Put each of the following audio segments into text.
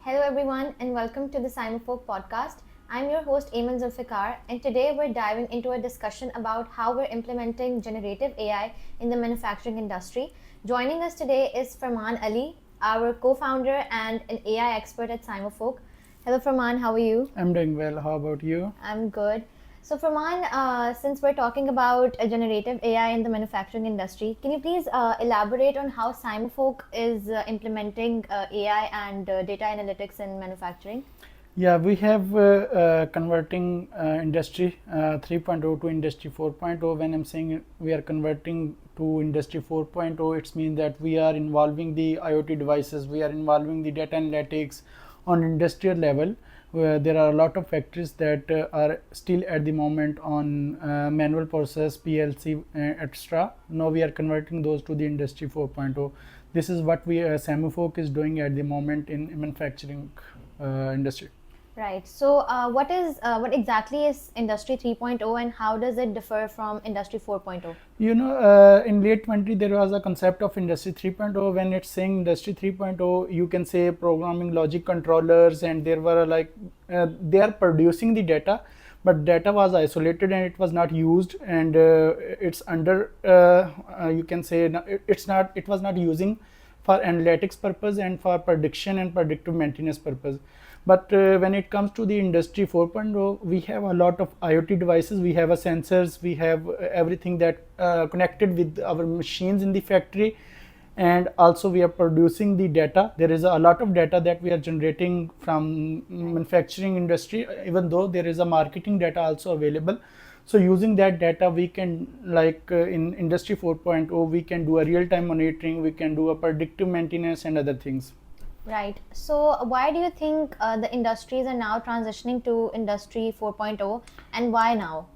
Hello everyone and welcome to the SymuFolk podcast. I'm your host Ayman Zulfikar, and today we're diving into a discussion about how we're implementing generative AI in the manufacturing industry. Joining us today is Farman Ali, our co-founder and an AI expert at SymuFolk. Hello Farman, how are you? I'm doing well. How about you? I'm good. So Farman, since we're talking about generative AI in the manufacturing industry, can you please elaborate on how SymuFolk is implementing AI and data analytics in manufacturing? Yeah, we have converting industry 3.0 to industry 4.0. When I'm saying we are converting to industry 4.0, it means that we are involving the IoT devices, we are involving the data analytics on industrial level. Where there are a lot of factories that are still at the moment on manual process, PLC, etc. Now we are converting those to the industry 4.0. This is what we SymuFolk is doing at the moment in manufacturing industry. Right. So, what exactly is Industry 3.0 and how does it differ from Industry 4.0? In late 20 there was a concept of industry 3.0. When it's saying industry 3.0, you can say programming logic controllers, and there were they are producing the data, but data was isolated and it was not used, and it's under you can say it was not using for analytics purpose and for prediction and predictive maintenance purpose. But when it comes to the industry 4.0, we have a lot of IoT devices, we have sensors, we have everything that connected with our machines in the factory, and also we are producing the data. There is a lot of data that we are generating from manufacturing industry, even though there is a marketing data also available. So using that data, we can in industry 4.0, we can do a real-time monitoring, we can do a predictive maintenance and other things. Right. So, why do you think the industries are now transitioning to Industry 4.0 and why now?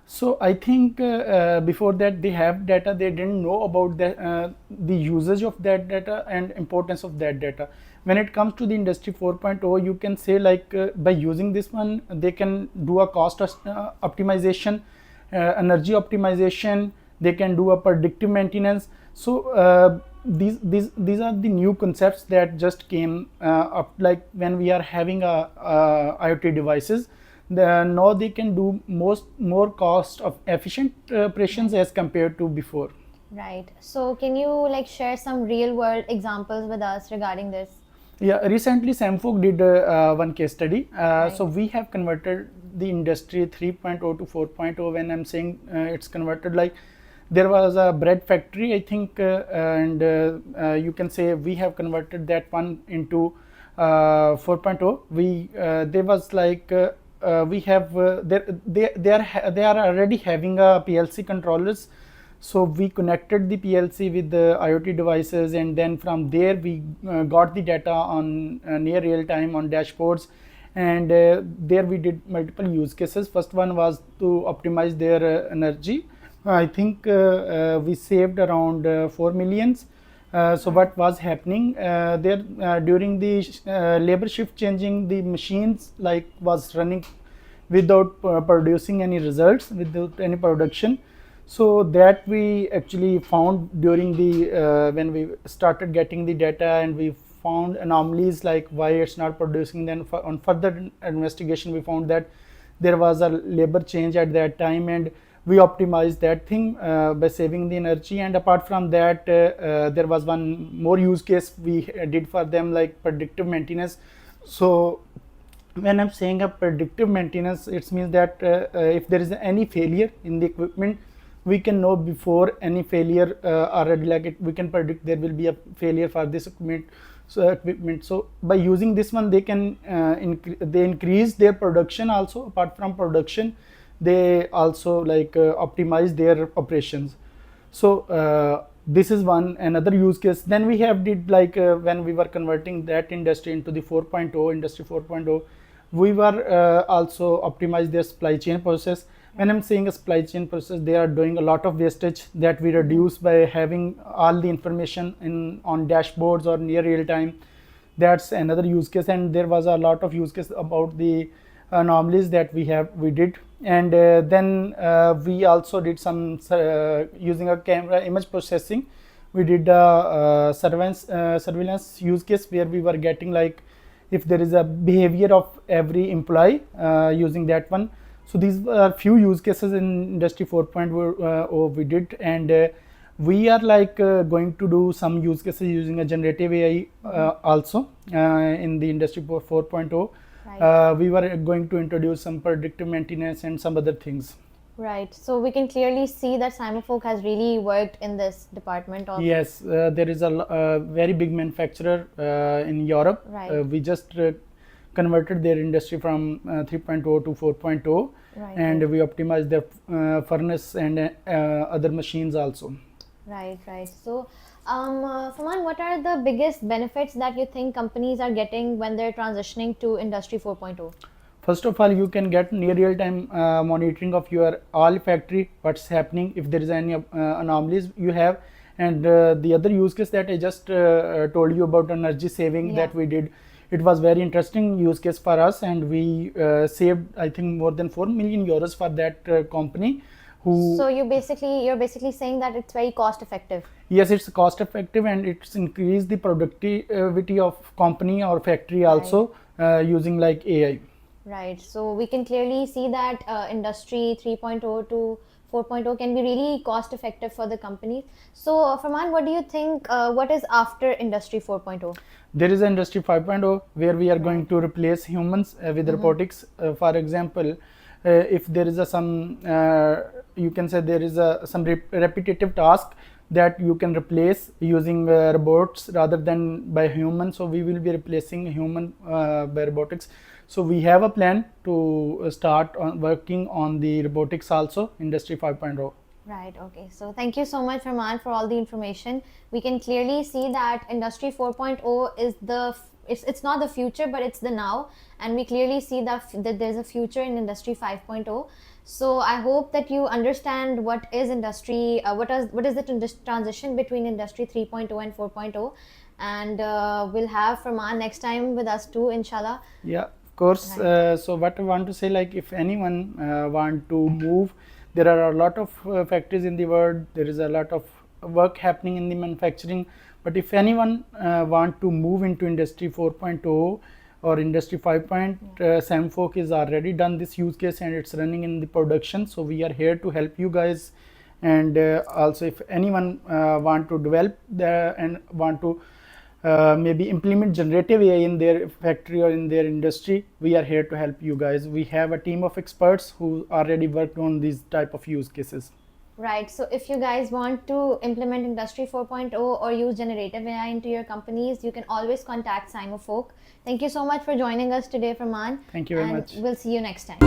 So I think before that they have data, they didn't know about the usage of that data and importance of that data. When it comes to the industry 4.0, you can say by using this one, they can do a cost optimization, energy optimization, they can do a predictive maintenance. So these are the new concepts that just came up, like when we are having IoT devices. Now they can do more cost of efficient operations as compared to before. Right. So, can you share some real world examples with us regarding this? Yeah, recently SymuFolk did one case study. Right. So we have converted the industry 3.0 to 4.0. When I'm saying it's converted, like there was a bread factory, I think, and you can say we have converted that one into 4.0. We there was we have they are already having a PLC controllers. So we connected the PLC with the IoT devices, and then from there we got the data on near real time on dashboards, and there we did multiple use cases. First one was to optimize their energy. I think we saved around 4 millions. So what was happening there during the labor shift changing, the machines was running without producing any results, without any production. So that we actually found during the when we started getting the data, and we found anomalies like why it's not producing. Then on further investigation, we found that there was a labor change at that time, and we optimized that thing by saving the energy. And apart from that, there was one more use case we did for them, like predictive maintenance. So when I'm saying a predictive maintenance, it means that if there is any failure in the equipment, we can know before any failure already, we can predict there will be a failure for this equipment. So by using this one, they can they increase their production. Also apart from production, they also optimize their operations. So this is another use case. Then we have did when we were converting that industry into the 4.0 industry 4.0, we were also optimize their supply chain process. When I'm saying a supply chain process, they are doing a lot of wastage that we reduce by having all the information on dashboards or near real time. That's another use case. And there was a lot of use case about the anomalies that we did. And then we also did some using a camera image processing. We did a surveillance use case where we were getting if there is a behavior of every employee using that one. So these are few use cases in industry 4.0 we did, and we are like going to do some use cases using a generative AI also in the industry 4.0. Right. We were going to introduce some predictive maintenance and some other things. Right. So we can clearly see that SymuFolk has really worked in this department of. Yes, there is a very big manufacturer in Europe. Right. We just converted their industry from 3.0 to 4.0, Right. and Right. we optimized their furnace and other machines also. Right. Right. So, Farman, what are the biggest benefits that you think companies are getting when they're transitioning to Industry 4.0? First of all, you can get near real-time monitoring of your all factory, what's happening, if there is any anomalies you have. And the other use case that I just told you about energy saving that we did, it was very interesting use case for us, and we saved I think more than 4 million euros for that company. So you're basically saying that it's very cost effective. Yes, it's cost effective, and it's increased the productivity of company or factory also using like AI. Right. So we can clearly see that industry 3.0 to 4.0 can be really cost effective for the companies. So, Farman, what do you think? What is after industry 4.0? There is an industry 5.0 where we are going to replace humans with robotics. For example, if there is some you can say there is some repetitive task that you can replace using robots rather than by humans. So we will be replacing human by robotics. So we have a plan to start working on the robotics also, industry 5.0. Right. Okay. So thank you so much, Farman, for all the information. We can clearly see that industry 4.0 is it's not the future, but it's the now, and we clearly see that there's a future in industry 5.0. So I hope that you understand what is industry, what is the transition between industry 3.0 and 4.0, and we'll have Farman next time with us too, inshallah. Yeah, of course. So what I want to say, like if anyone want to move, there are a lot of factories in the world. There is a lot of work happening in the manufacturing. But if anyone want to move into industry 4.0 or industry 5.0, SymuFolk is already done this use case and it's running in the production. So we are here to help you guys. And also if anyone want to develop and want to maybe implement generative AI in their factory or in their industry, we are here to help you guys. We have a team of experts who already worked on these type of use cases. Right. So if you guys want to implement Industry 4.0 or use generative AI into your companies, you can always contact SymuFolk. Thank you so much for joining us today, Farman. Thank you very much. We'll see you next time.